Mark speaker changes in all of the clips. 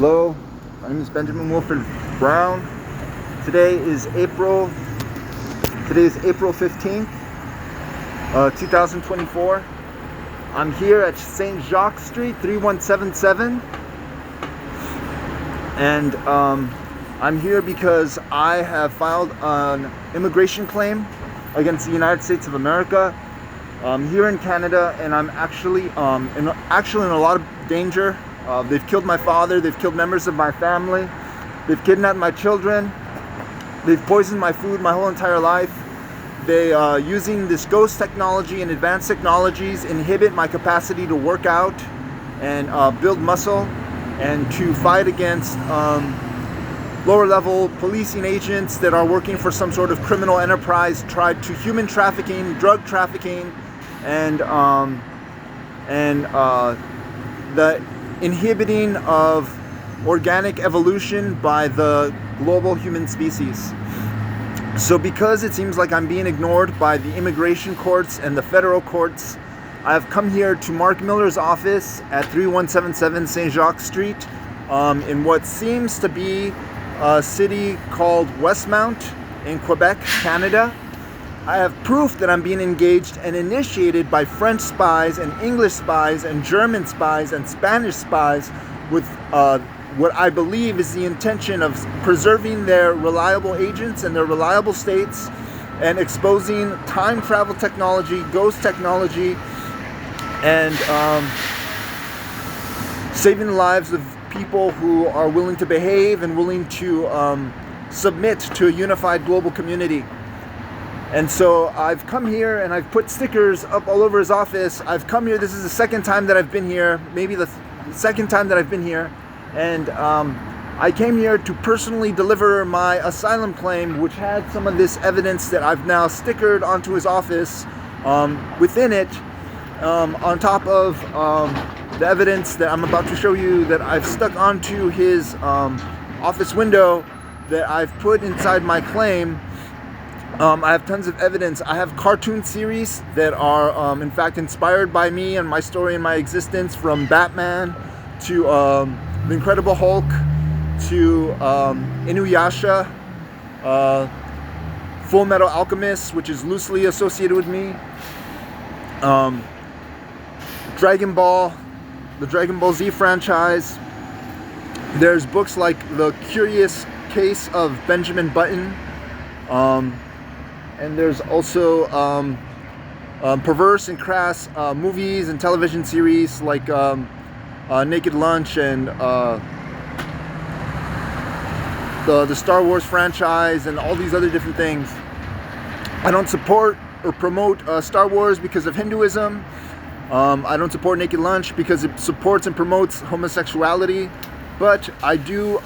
Speaker 1: Hello, my name is Benjamin Wilfred Brown. Today is April 15th, 2024. I'm here at St. Jaques Street, 3177. And I'm here because I have filed an immigration claim against the United States of America here in Canada, and I'm actually in a lot of danger. They've killed my father, they've killed members of my family, they've kidnapped my children, they've poisoned my food my whole entire life. They using this ghost technology and advanced technologies inhibit my capacity to work out and build muscle and to fight against lower level policing agents that are working for some sort of criminal enterprise tied to human trafficking, drug trafficking, and the inhibiting of organic evolution by the global human species. So because it seems like I'm being ignored by the immigration courts and the federal courts, I have come here to Marc Miller's office at 3177 St. Jaques Street in what seems to be a city called Westmount in Quebec, Canada. I have proof that I'm being engaged and initiated by French spies and English spies and German spies and Spanish spies with what I believe is the intention of preserving their reliable agents and their reliable states and exposing time travel technology, ghost technology, and saving the lives of people who are willing to behave and willing to submit to a unified global community. And so I've come here and I've put stickers up all over his office. I've come here, this is the second time that I've been here, maybe the second time that I've been here. And I came here to personally deliver my asylum claim, which had some of this evidence that I've now stickered onto his office. Within it, on top of the evidence that I'm about to show you that I've stuck onto his office window that I've put inside my claim. I have tons of evidence. I have cartoon series that are in fact inspired by me and my story and my existence, from Batman to the Incredible Hulk to Inuyasha, Full Metal Alchemist, which is loosely associated with me, Dragon Ball, the Dragon Ball Z franchise. There's books like The Curious Case of Benjamin Button, and there's also perverse and crass movies and television series like Naked Lunch and the Star Wars franchise and all these other different things. I don't support or promote Star Wars because of Hinduism. I don't support Naked Lunch because it supports and promotes homosexuality, but I do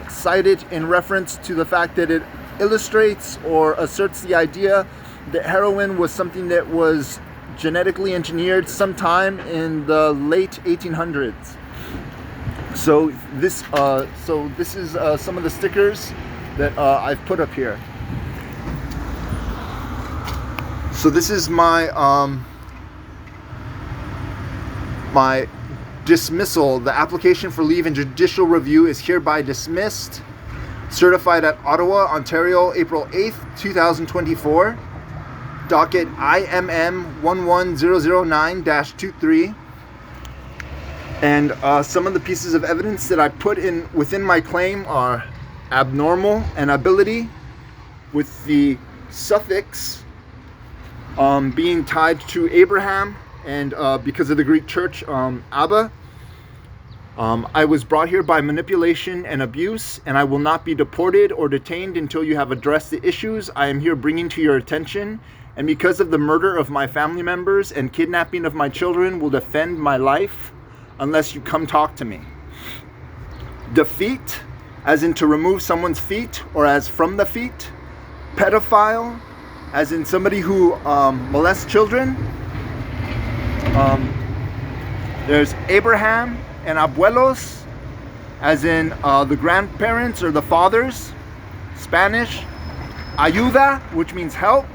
Speaker 1: cite it in reference to the fact that it illustrates or asserts the idea that heroin was something that was genetically engineered sometime in the late 1800s. So this is some of the stickers that I've put up here. So this is my my dismissal. The application for leave and judicial review is hereby dismissed. Certified at Ottawa, Ontario, April 8th, 2024. Docket IMM 11009-23. And some of the pieces of evidence that I put in within my claim are abnormal and ability, with the suffix being tied to Abraham, and because of the Greek church, Abba. I was brought here by manipulation and abuse, and I will not be deported or detained until you have addressed the issues I am here bringing to your attention. And because of the murder of my family members and kidnapping of my children, will defend my life unless you come talk to me. Defeat, as in to remove someone's feet or as from the feet. Pedophile, as in somebody who molests children. There's Abraham and abuelos, as in the grandparents or the fathers. Spanish, ayuda, which means help.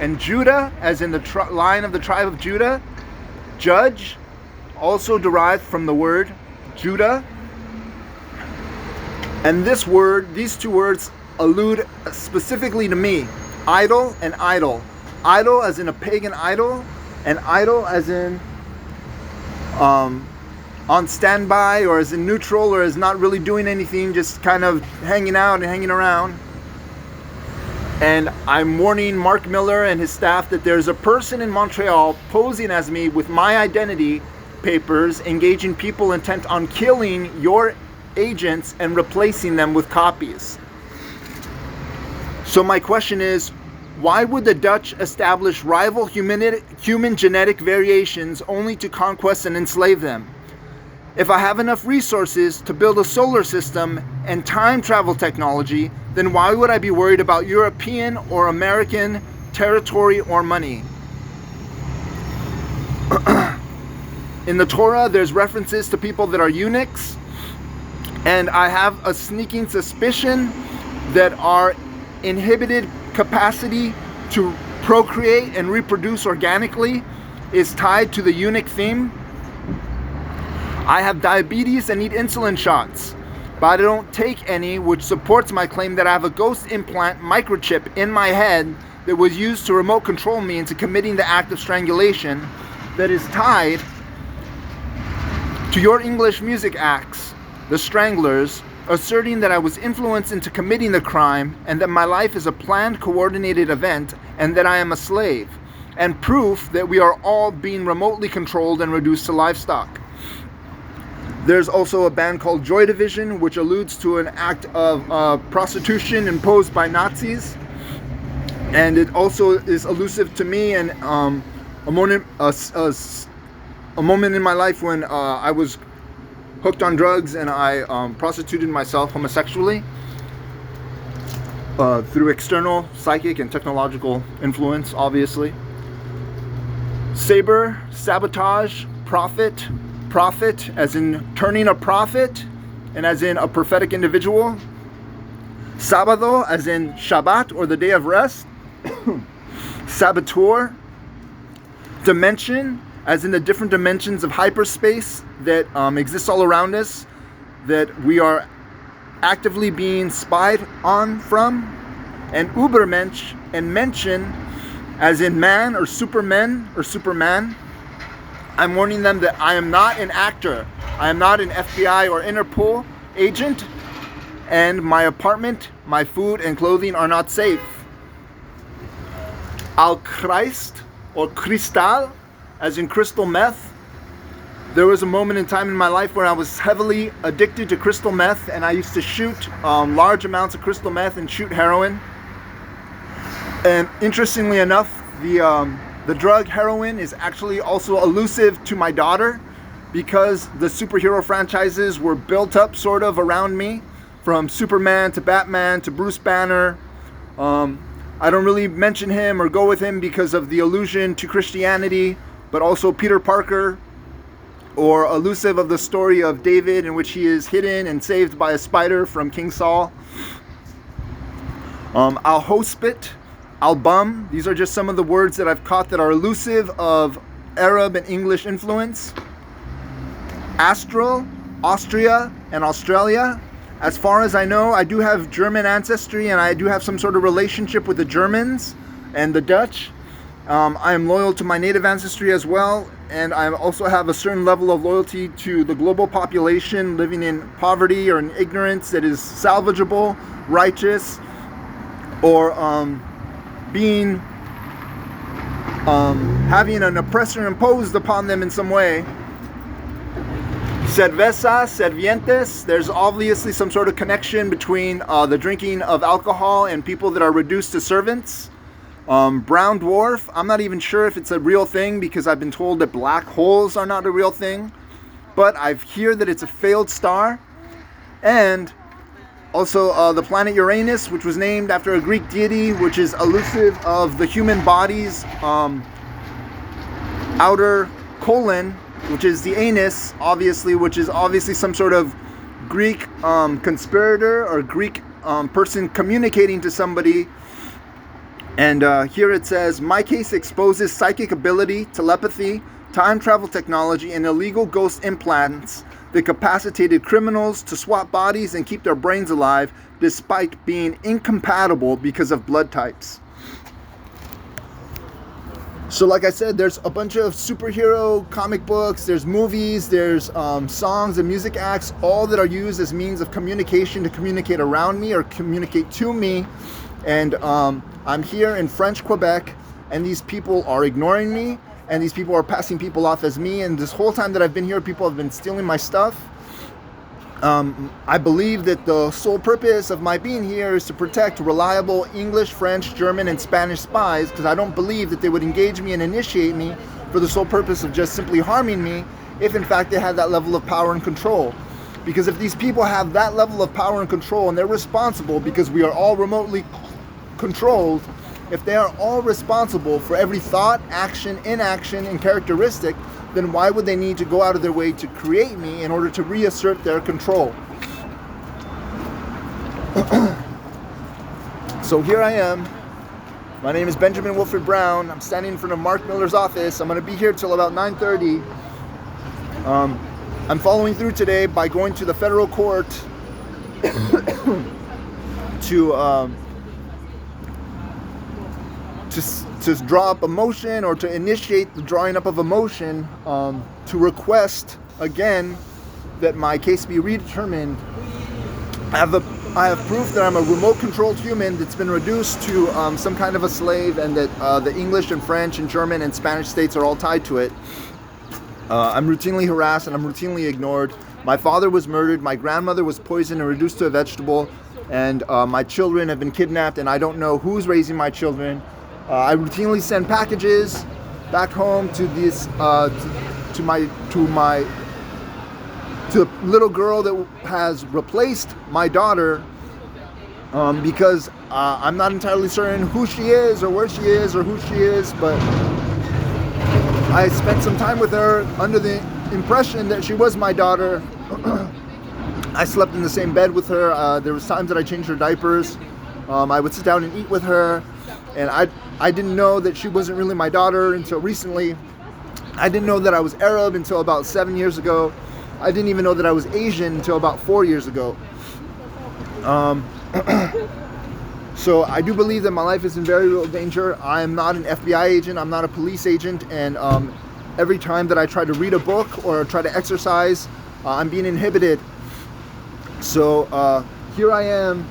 Speaker 1: And Judah, as in the line of the tribe of Judah. Judge, also derived from the word Judah. And these two words allude specifically to me. Idol and idol. Idol as in a pagan idol, and idol as in on standby, or as in neutral, or as not really doing anything, just kind of hanging out and hanging around. And I'm warning Marc Miller and his staff that there's a person in Montreal posing as me with my identity papers, engaging people intent on killing your agents and replacing them with copies. So my question is, why would the Dutch establish rival human genetic variations only to conquest and enslave them? If I have enough resources to build a solar system and time travel technology, then why would I be worried about European or American territory or money? In the Torah, there's references to people that are eunuchs, and I have a sneaking suspicion that our inhibited capacity to procreate and reproduce organically is tied to the eunuch theme. I have diabetes and need insulin shots, but I don't take any, which supports my claim that I have a ghost implant microchip in my head that was used to remote control me into committing the act of strangulation that is tied to your English music acts, the Stranglers, asserting that I was influenced into committing the crime and that my life is a planned, coordinated event and that I am a slave, and proof that we are all being remotely controlled and reduced to livestock. There's also a band called Joy Division, which alludes to an act of prostitution imposed by Nazis, and it also is elusive to me, and a moment in my life when I was hooked on drugs and I prostituted myself homosexually through external psychic and technological influence, obviously. Saber, sabotage, prophet as in turning a prophet and as in a prophetic individual. Sábado as in Shabbat or the day of rest. Saboteur. Dimension as in the different dimensions of hyperspace that exists all around us, that we are actively being spied on from. And Ubermensch and Menschen as in man or supermen or superman. I'm warning them that I am not an actor. I am not an FBI or Interpol agent, and my apartment, my food and clothing are not safe. Al Christ or Cristal as in crystal meth. There was a moment in time in my life where I was heavily addicted to crystal meth, and I used to shoot large amounts of crystal meth and shoot heroin. And interestingly enough, the drug heroin is actually also elusive to my daughter, because the superhero franchises were built up sort of around me, from Superman to Batman to Bruce Banner. I don't really mention him or go with him because of the allusion to Christianity, but also Peter Parker, or elusive of the story of David in which he is hidden and saved by a spider from King Saul. Al-Hospit, Al-Bum, these are just some of the words that I've caught that are elusive of Arab and English influence. Astral, Austria, and Australia. As far as I know, I do have German ancestry, and I do have some sort of relationship with the Germans and the Dutch. I am loyal to my native ancestry as well, and I also have a certain level of loyalty to the global population living in poverty or in ignorance that is salvageable, righteous, or being having an oppressor imposed upon them in some way. Cerveza, servientes, there's obviously some sort of connection between the drinking of alcohol and people that are reduced to servants. Brown dwarf, I'm not even sure if it's a real thing, because I've been told that black holes are not a real thing, but I hear that it's a failed star. And also the planet Uranus, which was named after a Greek deity, which is elusive of the human body's outer colon, which is the anus, obviously, which is obviously some sort of Greek conspirator or Greek person communicating to somebody. And here it says, my case exposes psychic ability, telepathy, time travel technology, and illegal ghost implants that capacitated criminals to swap bodies and keep their brains alive despite being incompatible because of blood types. So like I said, there's a bunch of superhero comic books, there's movies, there's songs and music acts, all that are used as means of communication to communicate around me or communicate to me. And I'm here in French Quebec, and these people are ignoring me, and these people are passing people off as me. And this whole time that I've been here, people have been stealing my stuff. I believe that the sole purpose of my being here is to protect reliable English, French, German, and Spanish spies, because I don't believe that they would engage me and initiate me for the sole purpose of just simply harming me if in fact they had that level of power and control. Because if these people have that level of power and control, and they're responsible because we are all remotely controlled, if they are all responsible for every thought, action, inaction, and characteristic, then why would they need to go out of their way to create me in order to reassert their control? So here I am. My name is Benjamin Wilfred Brown. I'm standing in front of Marc Miller's office. I'm going to be here till about 9:30. I'm following through today by going to the federal court to draw up a motion, or to initiate the drawing up of a motion to request again that my case be redetermined. I have proof that I'm a remote controlled human that's been reduced to some kind of a slave, and that the English and French and German and Spanish states are all tied to it. I'm routinely harassed and I'm routinely ignored. My father was murdered, my grandmother was poisoned and reduced to a vegetable, and my children have been kidnapped, and I don't know who's raising my children. I routinely send packages back home to this to the little girl that has replaced my daughter, because I'm not entirely certain who she is or where she is or who she is, but I spent some time with her under the impression that she was my daughter. I slept in the same bed with her. There was times that I changed her diapers. I would sit down and eat with her, and I didn't know that she wasn't really my daughter until recently. I didn't know that I was Arab until about 7 years ago. I didn't even know that I was Asian until about 4 years ago. So I do believe that my life is in very real danger. I am not an FBI agent. I'm not a police agent. And every time that I try to read a book or try to exercise, I'm being inhibited. So here I am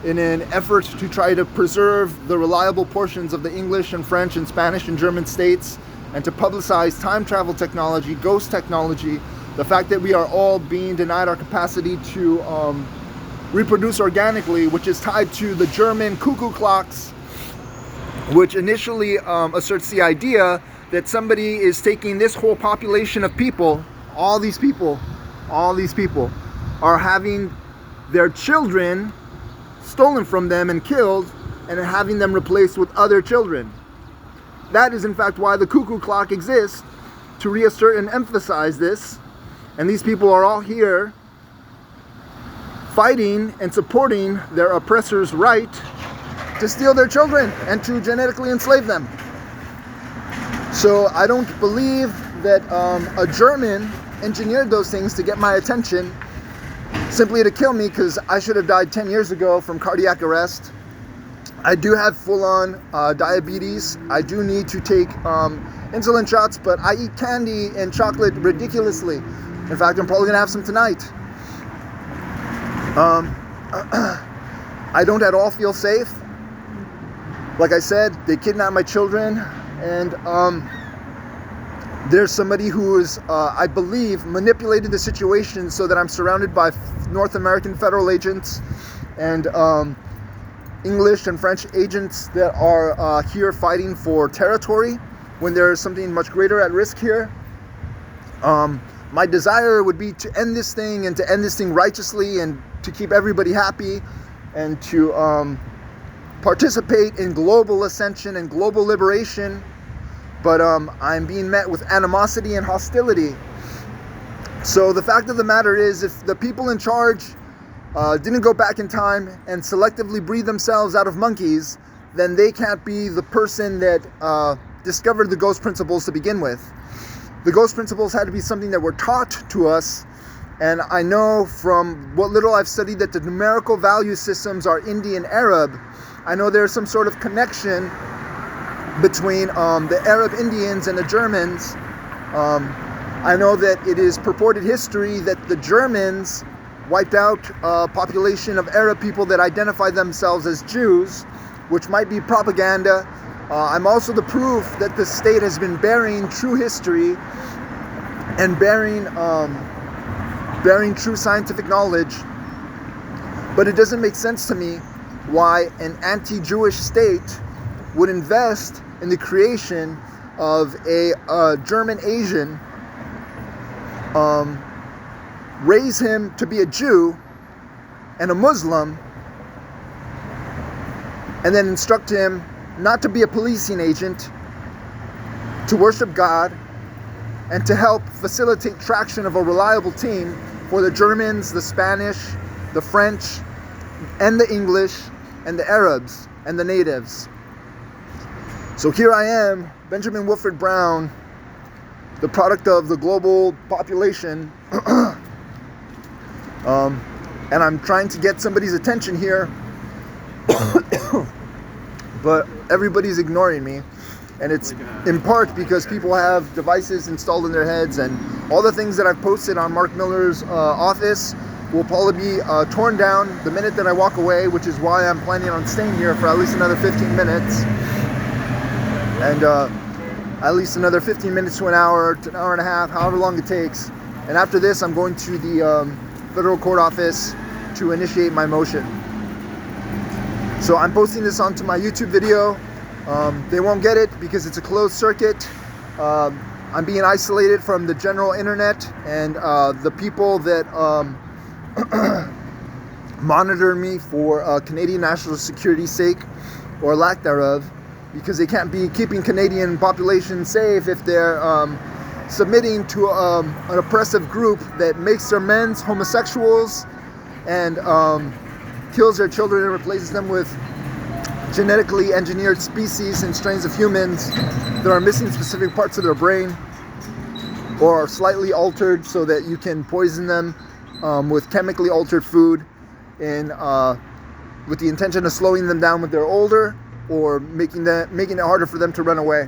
Speaker 1: in an effort to try to preserve the reliable portions of the English and French and Spanish and German states, and to publicize time travel technology, ghost technology, the fact that we are all being denied our capacity to reproduce organically, which is tied to the German cuckoo clocks, which initially asserts the idea that somebody is taking this whole population of people, all these people are having their children stolen from them and killed, and having them replaced with other children. That is in fact why the cuckoo clock exists, to reassert and emphasize this. And these people are all here fighting and supporting their oppressor's right to steal their children and to genetically enslave them. So I don't believe that a German engineered those things to get my attention, simply to kill me, because I should have died 10 years ago from cardiac arrest. I do have full-on diabetes. I do need to take insulin shots, but I eat candy and chocolate ridiculously. In fact, I'm probably gonna have some tonight. I don't at all feel safe. Like I said, they kidnapped my children, and there's somebody who is, I believe, manipulated the situation so that I'm surrounded by North American federal agents and English and French agents that are here fighting for territory when there is something much greater at risk here. My desire would be to end this thing, and to end this thing righteously, and to keep everybody happy, and to participate in global ascension and global liberation. But I'm being met with animosity and hostility. So the fact of the matter is, if the people in charge didn't go back in time and selectively breed themselves out of monkeys, then they can't be the person that discovered the ghost principles to begin with. the ghost principles had to be something that were taught to us. And I know from what little I've studied that the numerical value systems are Indian Arab. I know there's some sort of connection between the Arab Indians and the Germans. I know that it is purported history that the Germans wiped out a population of Arab people that identify themselves as Jews, which might be propaganda. I'm also the proof that the state has been burying true history and burying true scientific knowledge. But it doesn't make sense to me why an anti-Jewish state would invest in the creation of a German Asian, raise him to be a Jew and a Muslim, and then instruct him not to be a policing agent, to worship God, and to help facilitate traction of a reliable team for the Germans, the Spanish, the French, and the English, and the Arabs, and the natives. So here I am, Benjamin Wilfred Brown, the product of the global population, and I'm trying to get somebody's attention here, but everybody's ignoring me. And it's in part because people have devices installed in their heads, and all the things that I've posted on Mark Miller's office will probably be torn down the minute that I walk away, which is why I'm planning on staying here for at least another 15 minutes. And at least another 15 minutes to an hour and a half, however long it takes. And after this, I'm going to the federal court office to initiate my motion. So I'm posting this onto my YouTube video. They won't get it because it's a closed circuit. I'm being isolated from the general internet and the people that monitor me for Canadian national security's sake, or lack thereof, because they can't be keeping Canadian population safe if they're submitting to an oppressive group that makes their men homosexuals and kills their children and replaces them with genetically engineered species and strains of humans that are missing specific parts of their brain or are slightly altered so that you can poison them with chemically altered food and with the intention of slowing them down when they're older or making it harder for them to run away.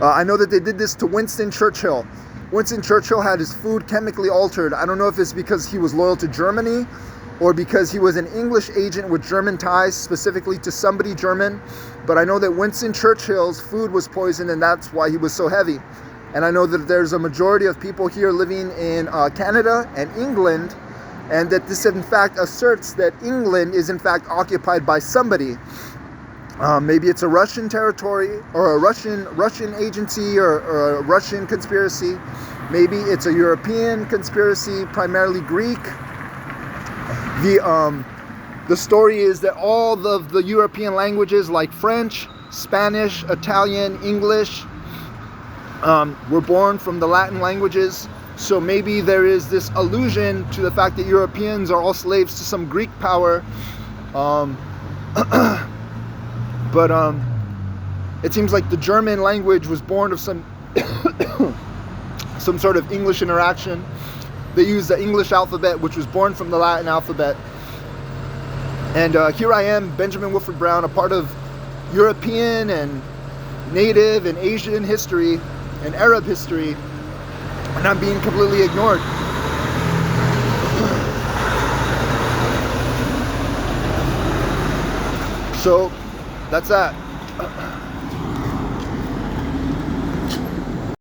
Speaker 1: I know that they did this to Winston Churchill. Winston Churchill had his food chemically altered. I don't know if it's because he was loyal to Germany or because he was an English agent with German ties, specifically to somebody German. But I know that Winston Churchill's food was poisoned, and that's why he was so heavy. And I know that there's a majority of people here living in Canada and England, and that this in fact asserts that England is in fact occupied by somebody. Maybe it's a Russian territory or a Russian agency or a Russian conspiracy. Maybe it's a European conspiracy, primarily Greek. The story is that all the European languages like French, Spanish, Italian, English were born from the Latin languages. So maybe there is this allusion to the fact that Europeans are all slaves to some Greek power. But it seems like the German language was born of some sort of English interaction. They used the English alphabet, which was born from the Latin alphabet. And here I am, Benjamin Wilfred Brown, a part of European and Native and Asian history and Arab history, and I'm being completely ignored. So that's that.